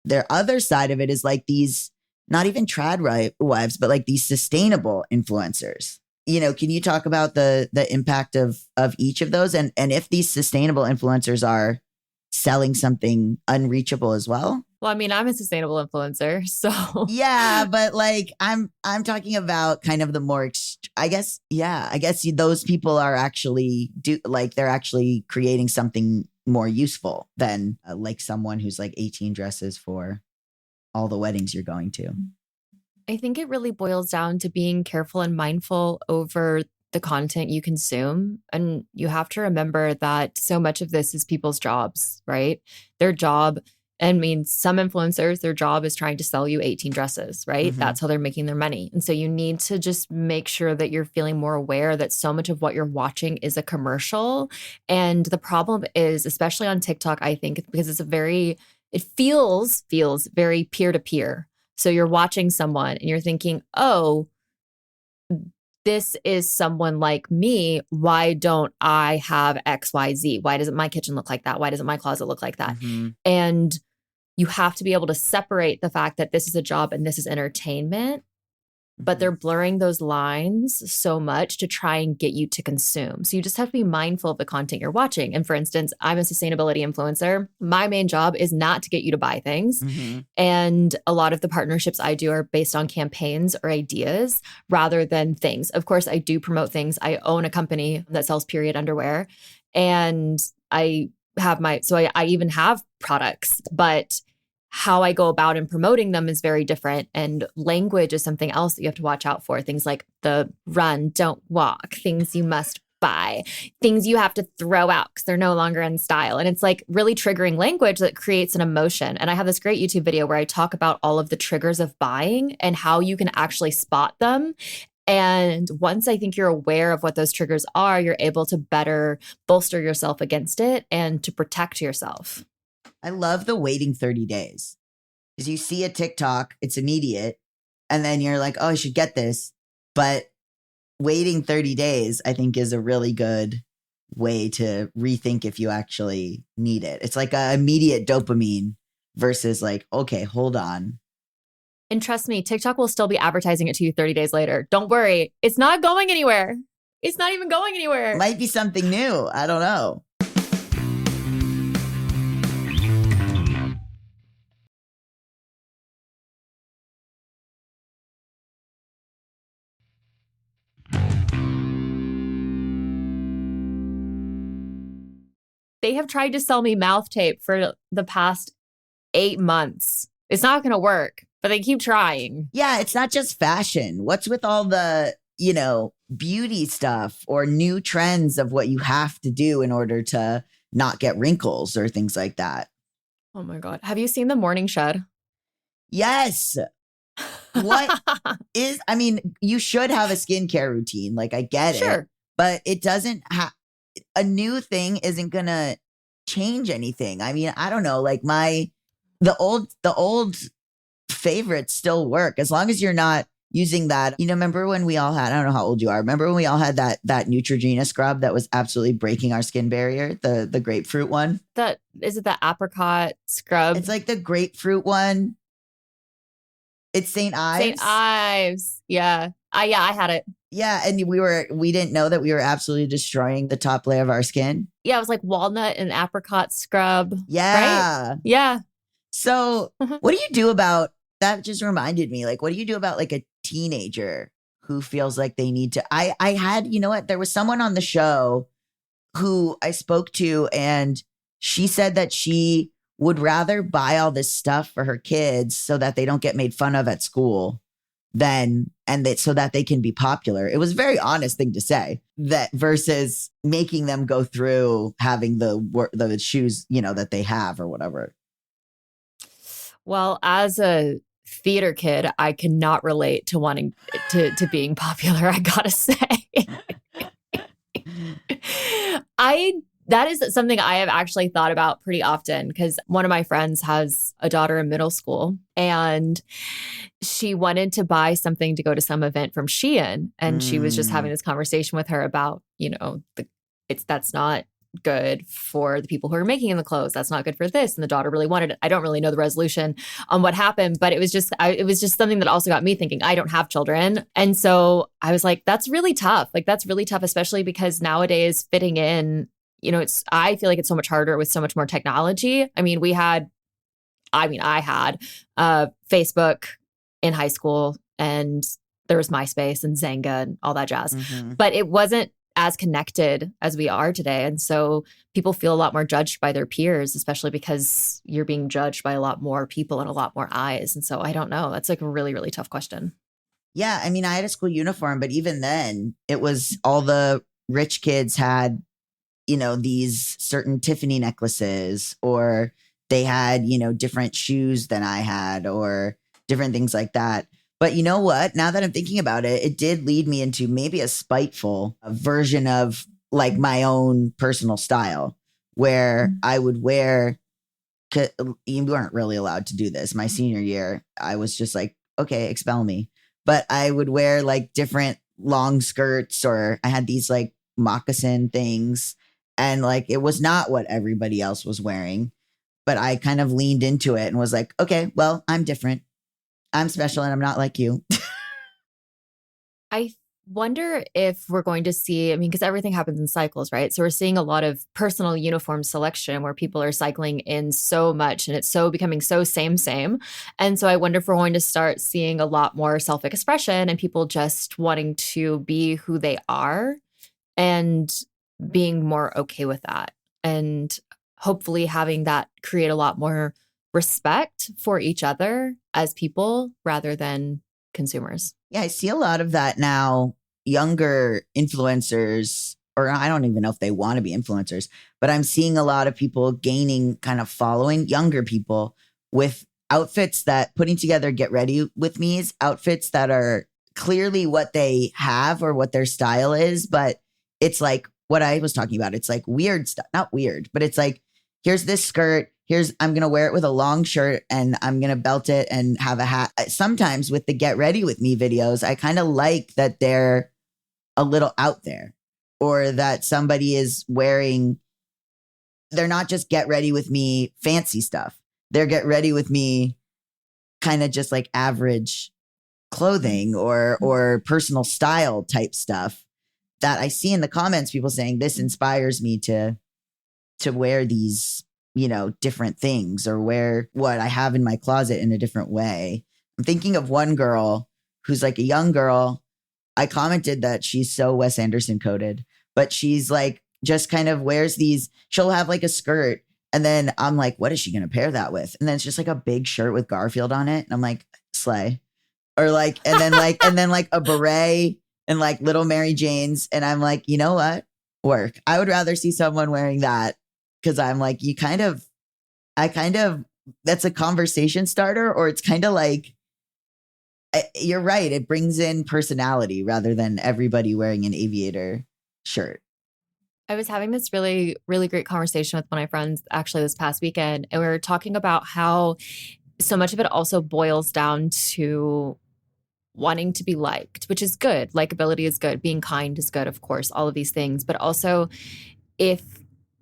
their other side of it is like these, not even trad wives, but like these sustainable influencers. Can you talk about the impact of each of those and if these sustainable influencers are selling something unreachable as well? Well, I mean, I'm a sustainable influencer, so yeah, but like I'm talking about kind of the more, I guess those people are actually they're actually creating something more useful than like someone who's like 18 dresses for all the weddings you're going to. I think it really boils down to being careful and mindful over the content you consume. And you have to remember that so much of this is people's jobs, right? Their job, some influencers, their job is trying to sell you 18 dresses, right? Mm-hmm. That's how they're making their money. And so you need to just make sure that you're feeling more aware that so much of what you're watching is a commercial. And the problem is, especially on TikTok, I think, because it feels very peer-to-peer. So you're watching someone and you're thinking, oh, this is someone like me. Why don't I have X, Y, Z? Why doesn't my kitchen look like that? Why doesn't my closet look like that? Mm-hmm. And you have to be able to separate the fact that this is a job and this is entertainment. But they're blurring those lines so much to try and get you to consume. So you just have to be mindful of the content you're watching. And for instance, I'm a sustainability influencer. My main job is not to get you to buy things. Mm-hmm. And a lot of the partnerships I do are based on campaigns or ideas rather than things. Of course, I do promote things. I own a company that sells period underwear. And I even have products, but how I go about and promoting them is very different. And language is something else that you have to watch out for. Things like the run, don't walk, things you must buy, things you have to throw out because they're no longer in style. And it's like really triggering language that creates an emotion. And I have this great YouTube video where I talk about all of the triggers of buying and how you can actually spot them. And once I think you're aware of what those triggers are, you're able to better bolster yourself against it and to protect yourself. I love the waiting 30 days because you see a TikTok, it's immediate. And then you're like, oh, I should get this. But waiting 30 days, I think, is a really good way to rethink if you actually need it. It's like an immediate dopamine versus like, okay, hold on. And trust me, TikTok will still be advertising it to you 30 days later. Don't worry. It's not going anywhere. It's not even going anywhere. Might be something new. I don't know. They have tried to sell me mouth tape for the past 8 months. It's not going to work, but they keep trying. Yeah, it's not just fashion. What's with all the, beauty stuff or new trends of what you have to do in order to not get wrinkles or things like that? Oh my God. Have you seen The Morning Shed? Yes. You should have a skincare routine. Like, I get it. But it doesn't have, a new thing isn't going to change anything. I mean, I don't know, like the old favorites still work as long as you're not using that. Remember when we all had, I don't know how old you are. Remember when we all had that Neutrogena scrub that was absolutely breaking our skin barrier? The grapefruit one. Is it the apricot scrub? It's like the grapefruit one. It's St. Ives. St. Ives. Yeah. I had it. Yeah. And we didn't know that we were absolutely destroying the top layer of our skin. Yeah. It was like walnut and apricot scrub. Yeah. Right? Yeah. So what do you do about, that just reminded me, like, what do you do about like a teenager who feels like they need to, I had, there was someone on the show who I spoke to and she said that she would rather buy all this stuff for her kids so that they don't get made fun of at school so that they can be popular. It was a very honest thing to say, that versus making them go through having the shoes, that they have or whatever. Well, as a theater kid, I cannot relate to wanting to being popular, I gotta say. That is something I have actually thought about pretty often because one of my friends has a daughter in middle school and she wanted to buy something to go to some event from Shein. And she was just having this conversation with her about, that's not good for the people who are making the clothes. That's not good for this. And the daughter really wanted it. I don't really know the resolution on what happened, but it was just something that also got me thinking. I don't have children. And so I was like, that's really tough. Like, that's really tough, especially because nowadays fitting in, I feel like it's so much harder with so much more technology. I mean, I had Facebook in high school and there was MySpace and Zanga and all that jazz, but it wasn't as connected as we are today. And so people feel a lot more judged by their peers, especially because you're being judged by a lot more people and a lot more eyes. And so I don't know. That's like a really, really tough question. Yeah. I mean, I had a school uniform, but even then it was all the rich kids had, these certain Tiffany necklaces, or they had, different shoes than I had, or different things like that. But you know what? Now that I'm thinking about it, it did lead me into maybe a spiteful version of like my own personal style where I would wear, you weren't really allowed to do this. My senior year, I was just like, okay, expel me. But I would wear like different long skirts, or I had these like moccasin things. And like, it was not what everybody else was wearing, but I kind of leaned into it and was like, okay, well, I'm different. I'm special and I'm not like you. I wonder if we're going to see, because everything happens in cycles, right? So we're seeing a lot of personal uniform selection where people are cycling in so much and it's so becoming so same. And so I wonder if we're going to start seeing a lot more self-expression and people just wanting to be who they are and being more okay with that. and hopefully having that create a lot more respect for each other as people rather than consumers. Yeah, I see a lot of that now. Younger influencers, or I don't even know if they want to be influencers, but I'm seeing a lot of people gaining kind of following, younger people with outfits that putting together get ready with me's, outfits that are clearly what they have or what their style is, but it's like what I was talking about. It's like weird stuff, not weird, but it's like, here's this skirt. I'm going to wear it with a long shirt and I'm going to belt it and have a hat. Sometimes with the get ready with me videos, I kind of like that they're a little out there, or that somebody is wearing, they're not just get ready with me fancy stuff. They're get ready with me kind of just like average clothing or personal style type stuff that I see in the comments, people saying this inspires me to wear these, different things or wear what I have in my closet in a different way. I'm thinking of one girl who's like a young girl. I commented that she's so Wes Anderson coded, but she's like, just kind of wears these, she'll have like a skirt. And then I'm like, what is she going to pair that with? And then it's just like a big shirt with Garfield on it. And I'm like, slay. Or like, and then like a beret and like little Mary Jane's. And I'm like, you know what? Work. I would rather see someone wearing that. Cause I'm like, that's a conversation starter, or it's kind of like, you're right. It brings in personality rather than everybody wearing an aviator shirt. I was having this really, really great conversation with one of my friends actually this past weekend. And we were talking about how so much of it also boils down to wanting to be liked, which is good. Likability is good. Being kind is good, of course, all of these things. But also if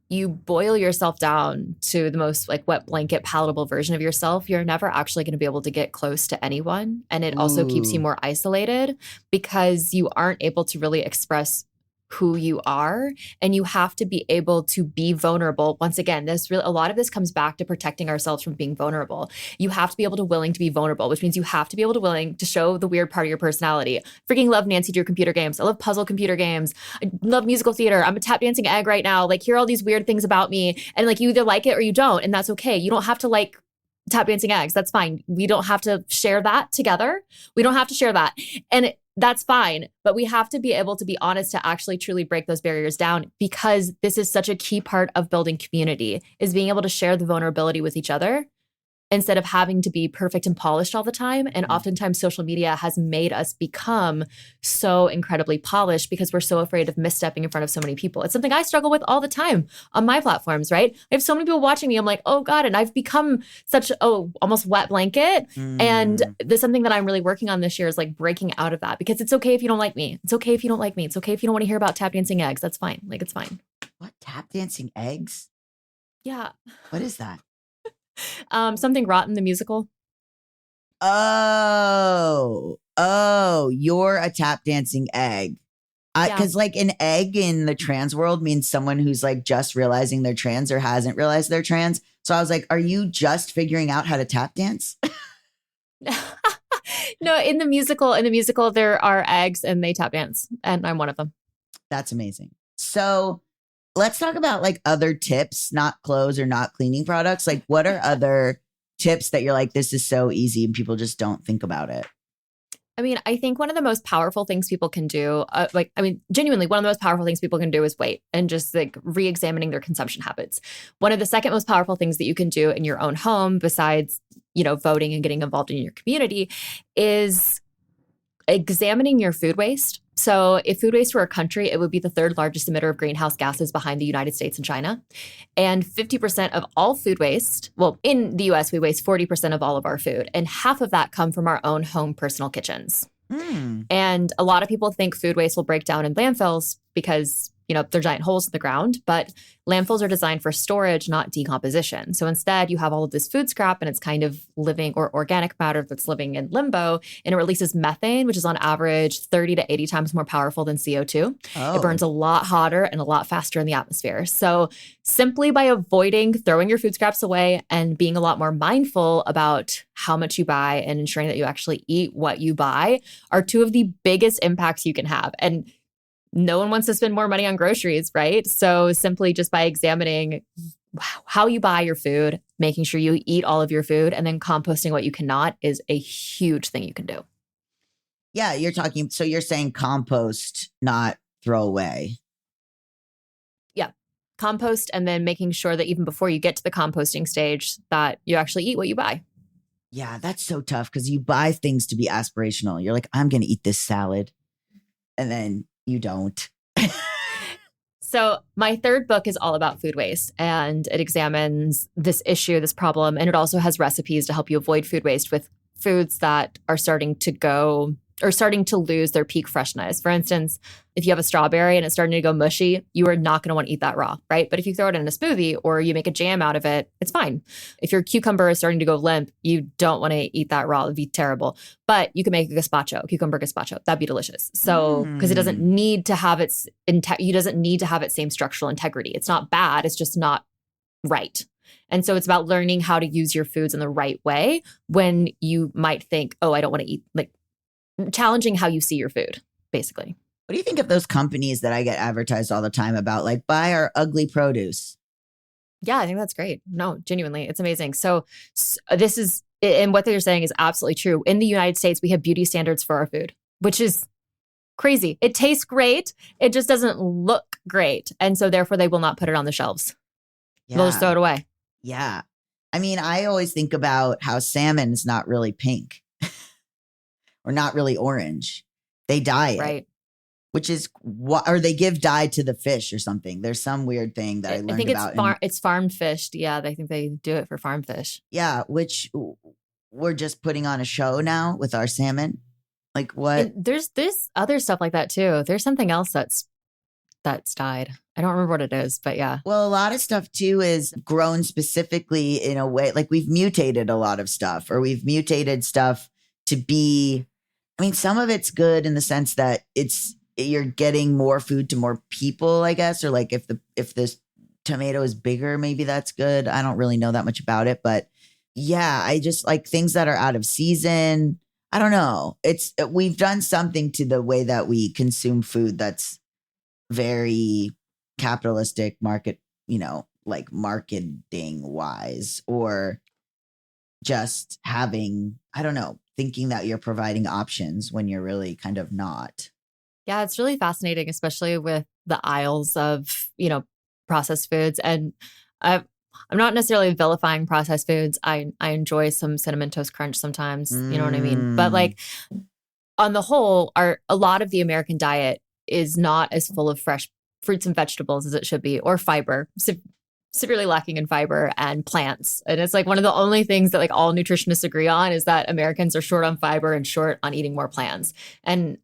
you boil yourself down to the most like wet blanket palatable version of yourself, you're never actually going to be able to get close to anyone. And it also keeps you more isolated because you aren't able to really express who you are, and you have to be able to be vulnerable. Once again, a lot of this comes back to protecting ourselves from being vulnerable. You have to be able to willing to be vulnerable, which means you have to be able to willing to show the weird part of your personality. Freaking love Nancy Drew computer games. I love puzzle computer games. I love musical theater. I'm a tap dancing egg right now. Like, here are all these weird things about me, and like you either like it or you don't, and that's okay. You don't have to like tap dancing eggs. That's fine. We don't have to share that together. We don't have to share that. And that's fine. But we have to be able to be honest to actually truly break those barriers down, because this is such a key part of building community, is being able to share the vulnerability with each other instead of having to be perfect and polished all the time. And oftentimes social media has made us become so incredibly polished because we're so afraid of misstepping in front of so many people. It's something I struggle with all the time on my platforms, right? I have so many people watching me. I'm like, oh God, and I've become such almost wet blanket. And there's something that I'm really working on this year is like breaking out of that, because it's okay if you don't like me. It's okay if you don't like me. It's okay if you don't want to hear about tap dancing eggs. That's fine. Like, it's fine. What? Tap dancing eggs? Yeah. What is that? Something Rotten, the musical. Oh, you're a tap dancing egg. Because like an egg in the trans world means someone who's like just realizing they're trans or hasn't realized they're trans. So I was like, are you just figuring out how to tap dance? No, in the musical, there are eggs and they tap dance, and I'm one of them. That's amazing. So let's talk about like other tips, not clothes or not cleaning products. Like, what are other tips that you're like, this is so easy and people just don't think about it? I mean, I think one of the most powerful things people can do, genuinely, one of the most powerful things people can do is wait and just like re-examining their consumption habits. One of the second most powerful things that you can do in your own home, besides, voting and getting involved in your community, is examining your food waste. So if food waste were a country, it would be the third largest emitter of greenhouse gases behind the United States and China. And 50% of all food waste, well, in the US, we waste 40% of all of our food. And half of that come from our own home personal kitchens. And a lot of people think food waste will break down in landfills because, they're giant holes in the ground. But landfills are designed for storage, not decomposition. So instead, you have all of this food scrap and it's kind of living or organic matter that's living in limbo. And it releases methane, which is on average 30 to 80 times more powerful than CO2. It burns a lot hotter and a lot faster in the atmosphere. So simply by avoiding throwing your food scraps away and being a lot more mindful about how much you buy and ensuring that you actually eat what you buy are two of the biggest impacts you can have. And no one wants to spend more money on groceries, right? So simply just by examining how you buy your food, making sure you eat all of your food, and then composting what you cannot is a huge thing you can do. Yeah, so you're saying compost, not throw away. Yeah. Compost, and then making sure that even before you get to the composting stage, that you actually eat what you buy. Yeah, that's so tough because you buy things to be aspirational. You're like, I'm going to eat this salad. And then you don't. So my third book is all about food waste, and it examines this issue, this problem, and it also has recipes to help you avoid food waste with foods that are starting to lose their peak freshness. For instance, if you have a strawberry and it's starting to go mushy, you are not going to want to eat that raw, right? But if you throw it in a smoothie or you make a jam out of it, it's fine. If your cucumber is starting to go limp, you don't want to eat that raw. It'd be terrible. But you can make a cucumber gazpacho. That'd be delicious. So, because it doesn't need to have its same structural integrity. It's not bad. It's just not right. And so it's about learning how to use your foods in the right way when you might think, oh, I don't want to eat, like challenging how you see your food, basically. What do you think of those companies that I get advertised all the time about, like, buy our ugly produce? Yeah, I think that's great. No, genuinely, it's amazing. So this is, and what they're saying is absolutely true. In the United States, we have beauty standards for our food, which is crazy. It tastes great. It just doesn't look great. And so therefore they will not put it on the shelves. Yeah. They'll just throw it away. Yeah. I mean, I always think about how salmon is not really pink or not really orange. They dye it. Right. Which is what, or they give dye to the fish or something. There's some weird thing that I learned about. I think it's farm fished. Yeah, I think they do it for farm fish. Yeah, which we're just putting on a show now with our salmon. Like what? And there's this other stuff like that too. There's something else that's dyed. I don't remember what it is, but yeah. Well, a lot of stuff too is grown specifically in a way, like we've mutated a lot of stuff, or we've mutated stuff to be, I mean, some of it's good in the sense that you're getting more food to more people, I guess, or like if this tomato is bigger, maybe that's good. I don't really know that much about it, but yeah, I just like things that are out of season. I don't know. We've done something to the way that we consume food that's very capitalistic market, like marketing wise, or just having, I don't know, thinking that you're providing options when you're really kind of not. Yeah, it's really fascinating, especially with the aisles of, processed foods. And I'm not necessarily vilifying processed foods. I enjoy some Cinnamon Toast Crunch sometimes, you know what I mean? But like on the whole, a lot of the American diet is not as full of fresh fruits and vegetables as it should be, or fiber, severely lacking in fiber and plants. And it's like one of the only things that like all nutritionists agree on is that Americans are short on fiber and short on eating more plants. And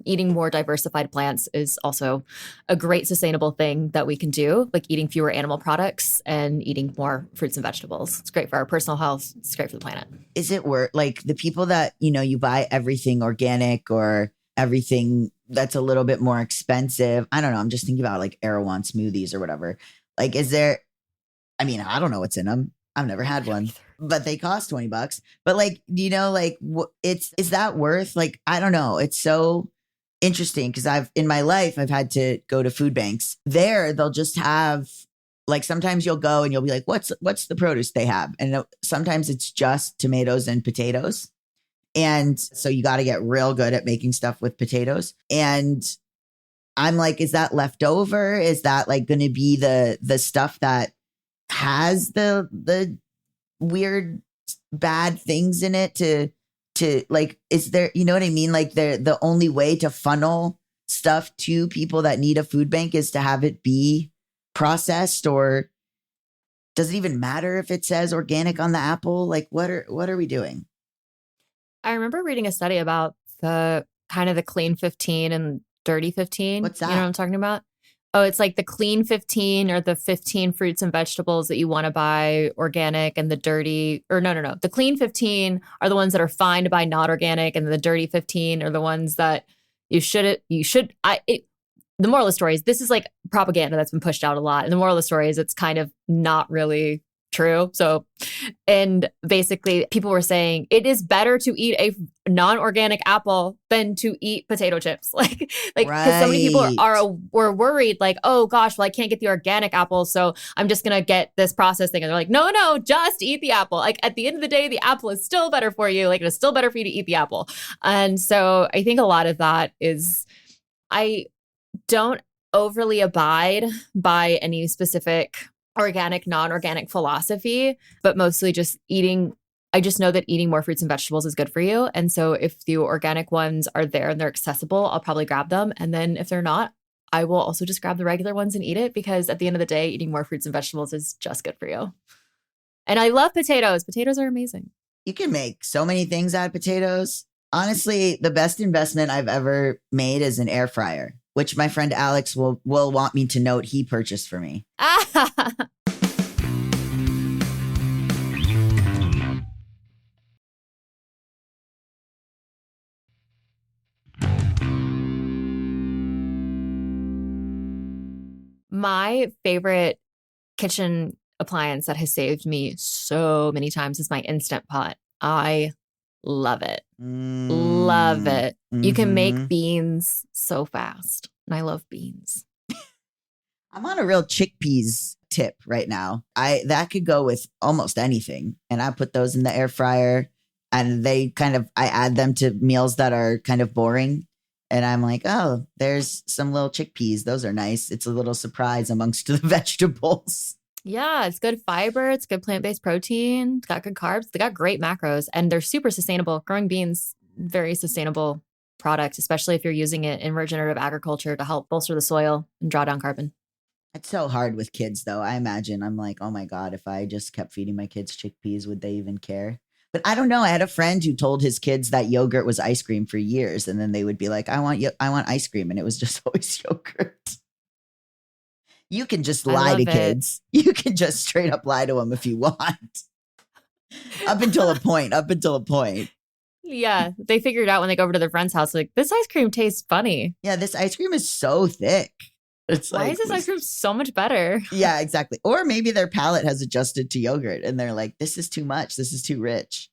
eating more diversified plants is also a great sustainable thing that we can do, like eating fewer animal products and eating more fruits and vegetables. It's great for our personal health. It's great for the planet. Is it worth, like the people that, you buy everything organic or everything that's a little bit more expensive? I don't know. I'm just thinking about like Erewhon smoothies or whatever. Like, I don't know what's in them. I've never had one, but they cost $20. But like, is that worth, like, I don't know. It's so interesting because in my life, I've had to go to food banks. There, they'll just have, like, sometimes you'll go and you'll be like, what's the produce they have? And sometimes it's just tomatoes and potatoes. And so you got to get real good at making stuff with potatoes. And I'm like, is that leftover? Is that like going to be the stuff that has the weird bad things in it to like, is there, you know what I mean? Like the only way to funnel stuff to people that need a food bank is to have it be processed, or does it even matter if it says organic on the apple? Like what are we doing? I remember reading a study about the kind of the clean 15 and dirty 15. What's that? You know what I'm talking about? Oh, it's like the clean 15 or the 15 fruits and vegetables that you want to buy organic, and the dirty, or no. The clean 15 are the ones that are fine to buy not organic, and the dirty 15 are the ones that the moral of the story is this is like propaganda that's been pushed out a lot. And the moral of the story is it's kind of not really true. So, and basically people were saying it is better to eat a non-organic apple than to eat potato chips. Because so many people were worried like, oh gosh, well, I can't get the organic apple. So I'm just going to get this processed thing. And they're like, no, just eat the apple. Like at the end of the day, the apple is still better for you. Like it's still better for you to eat the apple. And so I think a lot of that is, I don't overly abide by any specific organic, non-organic philosophy, but mostly just eating. I just know that eating more fruits and vegetables is good for you. And so if the organic ones are there and they're accessible, I'll probably grab them. And then if they're not, I will also just grab the regular ones and eat it, because at the end of the day, eating more fruits and vegetables is just good for you. And I love potatoes. Potatoes are amazing. You can make so many things out of potatoes. Honestly, the best investment I've ever made is an air fryer, which my friend Alex will want me to note he purchased for me. My favorite kitchen appliance that has saved me so many times is my Instant Pot. I love it. Love it. You can make beans so fast. And I love beans. I'm on a real chickpeas tip right now. That could go with almost anything. And I put those in the air fryer, and I add them to meals that are kind of boring. And I'm like, oh, there's some little chickpeas. Those are nice. It's a little surprise amongst the vegetables. Yeah, it's good fiber. It's good plant-based protein. It's got good carbs. They got great macros, and they're super sustainable. Growing beans, very sustainable product, especially if you're using it in regenerative agriculture to help bolster the soil and draw down carbon. It's so hard with kids, though. I imagine I'm like, oh my God, if I just kept feeding my kids chickpeas, would they even care? But I don't know. I had a friend who told his kids that yogurt was ice cream for years. And then they would be like, I want ice cream. And it was just always yogurt. You can just lie to kids. You can just straight up lie to them if you want. Up until a point. Yeah. They figured out when they go over to their friend's house, like, this ice cream tastes funny. Yeah. This ice cream is so thick. Why is this ice cream so much better? Yeah, exactly. Or maybe their palate has adjusted to yogurt and they're like, this is too much. This is too rich.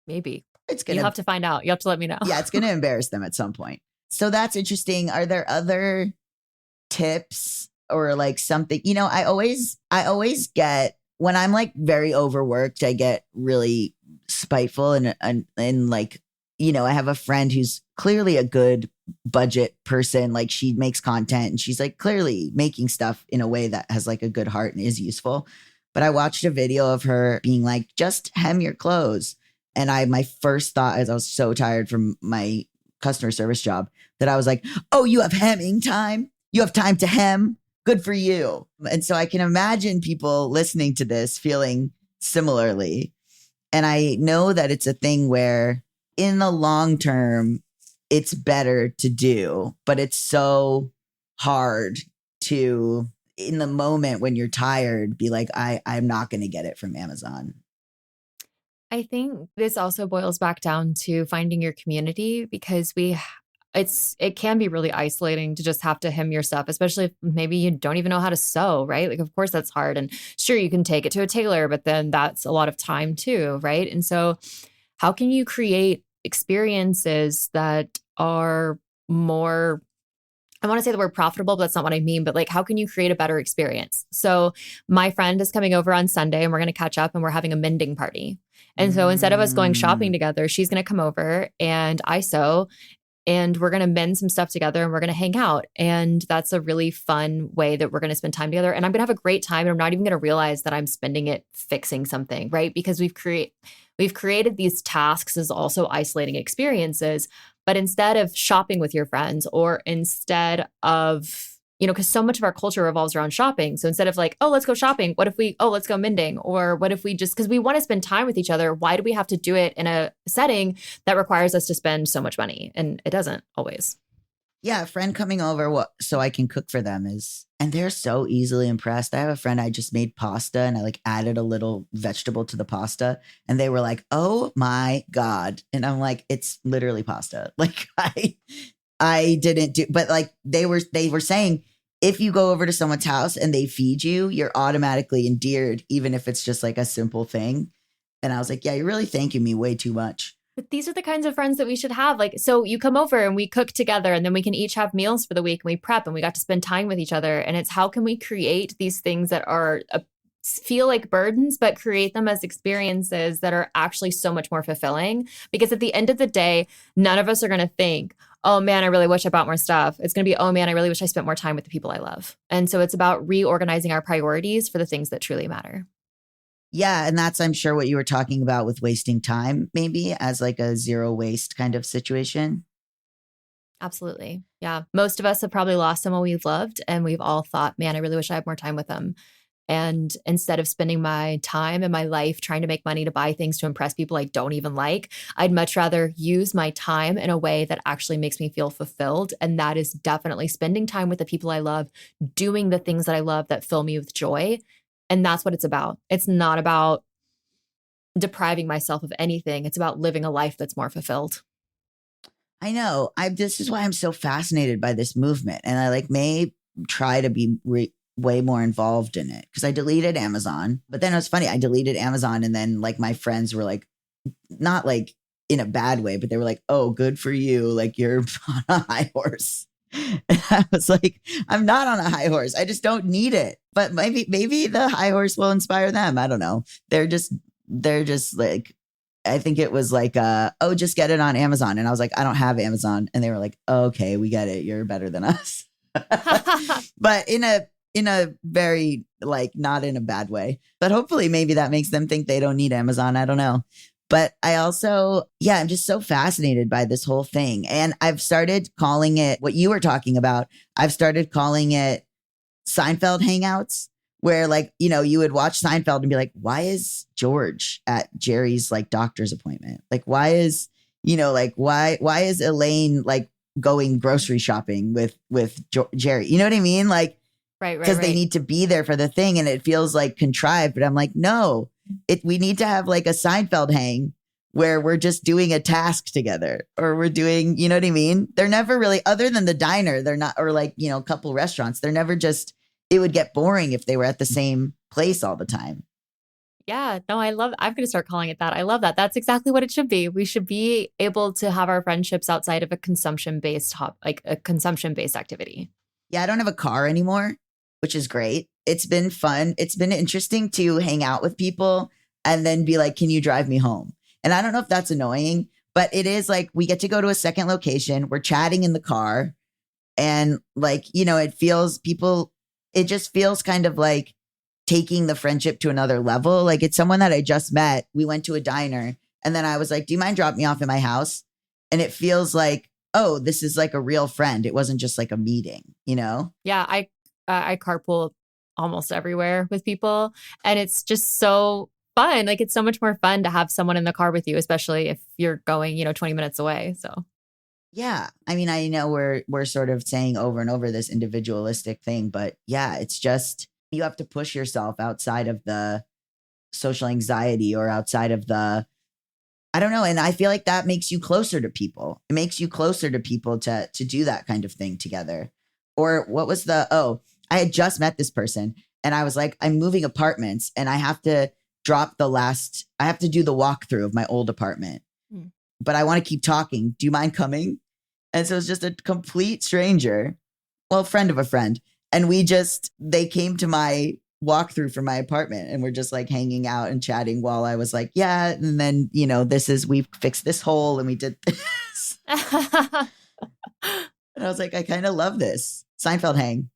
Maybe. You'll have to find out. You'll have to let me know. Yeah, it's going to embarrass them at some point. So that's interesting. Are there other tips or like something? You know, I always get, when I'm like very overworked, I get really spiteful and like, you know, I have a friend who's clearly a good budget person. Like she makes content and she's like clearly making stuff in a way that has like a good heart and is useful. But I watched a video of her being like, just hem your clothes. And my first thought, as I was so tired from my customer service job, that I was like, oh, you have hemming time? You have time to hem? Good for you. And so I can imagine people listening to this feeling similarly. And I know that it's a thing where in the long term, it's better to do, but it's so hard to, in the moment when you're tired, be like, I'm not going to get it from Amazon. I think this also boils back down to finding your community, because it can be really isolating to just have to hem your stuff, especially if maybe you don't even know how to sew, right? Like, of course that's hard. And sure, you can take it to a tailor, but then that's a lot of time too, right? And so how can you create experiences that are more, I want to say the word profitable, but that's not what I mean. But like, how can you create a better experience? So my friend is coming over on Sunday and we're going to catch up and we're having a mending party. And so instead of us going shopping together, she's going to come over and I sew and we're going to mend some stuff together and we're going to hang out. And that's a really fun way that we're going to spend time together. And I'm going to have a great time. And I'm not even going to realize that I'm spending it fixing something, right? Because we've created these tasks as also isolating experiences. But instead of shopping with your friends, or instead of, you know, because so much of our culture revolves around shopping. So instead of like, oh, let's go shopping, what if let's go mending? Or what if we just, because we want to spend time with each other, why do we have to do it in a setting that requires us to spend so much money? And it doesn't always. Yeah, a friend coming over so I can cook for them and they're so easily impressed. I have a friend, I just made pasta and I like added a little vegetable to the pasta and they were like, oh my God. And I'm like, it's literally pasta. Like I didn't do, but like they were saying if you go over to someone's house and they feed you, you're automatically endeared, even if it's just like a simple thing. And I was like, yeah, you're really thanking me way too much. But these are the kinds of friends that we should have. Like, so you come over and we cook together, and then we can each have meals for the week, and we prep, and we got to spend time with each other. And it's how can we create these things that are feel like burdens, but create them as experiences that are actually so much more fulfilling. Because at the end of the day, none of us are going to think, oh man, I really wish I bought more stuff. It's going to be, oh man, I really wish I spent more time with the people I love. And so it's about reorganizing our priorities for the things that truly matter. Yeah. And that's, I'm sure, what you were talking about with wasting time, maybe as like a zero waste kind of situation. Absolutely. Yeah. Most of us have probably lost someone we've loved, and we've all thought, man, I really wish I had more time with them. And instead of spending my time and my life trying to make money to buy things to impress people I don't even like, I'd much rather use my time in a way that actually makes me feel fulfilled. And that is definitely spending time with the people I love, doing the things that I love that fill me with joy. And that's what it's about. It's not about depriving myself of anything. It's about living a life that's more fulfilled. I know. This is why I'm so fascinated by this movement. And I may try to be way more involved in it, because I deleted Amazon. But then it was funny. I deleted Amazon, and then my friends were not in a bad way, but they were like, oh, good for you. You're on a high horse. And I was like, I'm not on a high horse. I just don't need it. But maybe the high horse will inspire them. I don't know. They're just I think it was oh, just get it on Amazon. And I was like, I don't have Amazon. And they were like, oh, okay, we get it. You're better than us. But in a very not in a bad way. But hopefully maybe that makes them think they don't need Amazon. I don't know. But I also, I'm just so fascinated by this whole thing. And I've started calling it what you were talking about. I've started calling it Seinfeld hangouts, where you would watch Seinfeld and be like, why is George at Jerry's doctor's appointment? Why is, why is Elaine going grocery shopping with Jerry? You know what I mean? Right. Because they need to be there for the thing, and it feels contrived. But I'm like, no, we need to have a Seinfeld hang where we're just doing a task together, or we're doing, you know what I mean? They're never really, other than the diner, they're not, or a couple restaurants, they're never just, it would get boring if they were at the same place all the time. Yeah, no, I'm going to start calling it that. I love that. That's exactly what it should be. We should be able to have our friendships outside of a consumption-based activity. Yeah, I don't have a car anymore, which is great. It's been fun. It's been interesting to hang out with people and then be like, can you drive me home? And I don't know if that's annoying, but it is we get to go to a second location. We're chatting in the car, and it just feels kind of taking the friendship to another level. It's someone that I just met. We went to a diner, and then I was like, do you mind dropping me off at my house? And it feels oh, this is a real friend. It wasn't just a meeting, Yeah, I carpool almost everywhere with people, and it's just so fun. It's so much more fun to have someone in the car with you, especially if you're going, 20 minutes away. So yeah, I mean, I know we're sort of saying over and over this individualistic thing, but yeah, it's just, you have to push yourself outside of the social anxiety, or outside of the, I don't know. And I feel like that makes you closer to people. It makes you closer to people to do that kind of thing together. Or what was I had just met this person, and I was like, I'm moving apartments, and I have to I have to do the walkthrough of my old apartment, but I want to keep talking. Do you mind coming? And so it's just a complete stranger, well, friend of a friend. And they came to my walkthrough for my apartment, and we're just hanging out and chatting while I was like, yeah. And then, we fixed this hole and we did this. And I was like, I kind of love this Seinfeld hang.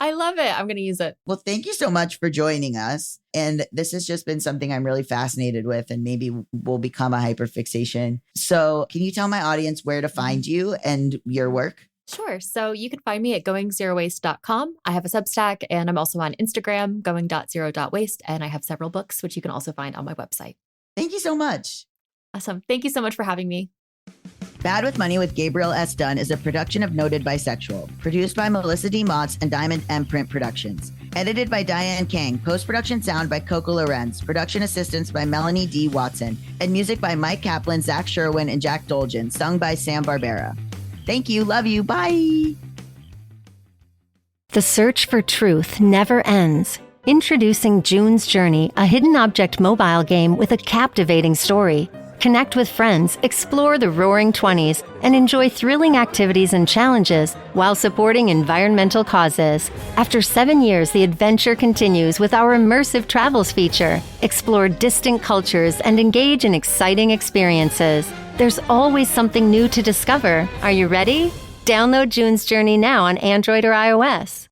I love it. I'm going to use it. Well, thank you so much for joining us. And this has just been something I'm really fascinated with, and maybe will become a hyperfixation. So can you tell my audience where to find you and your work? Sure. So you can find me at goingzerowaste.com. I have a Substack, and I'm also on Instagram, going.zero.waste. And I have several books, which you can also find on my website. Thank you so much. Awesome. Thank you so much for having me. Bad with Money with Gabriel S. Dunn is a production of Noted Bisexual, produced by Melisa D. Monts and Diamond MPrint Productions. Edited by Diane Kang, post-production sound by Coco Llorens, production assistance by Melanie D. Watson, and music by Mike Kaplan, Zach Sherwin, and Jack Dolgen, sung by Sam Barbera. Thank you. Love you. Bye. The search for truth never ends. Introducing June's Journey, a hidden object mobile game with a captivating story. Connect with friends, explore the roaring 20s, and enjoy thrilling activities and challenges while supporting environmental causes. After 7 years, the adventure continues with our immersive travels feature. Explore distant cultures and engage in exciting experiences. There's always something new to discover. Are you ready? Download June's Journey now on Android or iOS.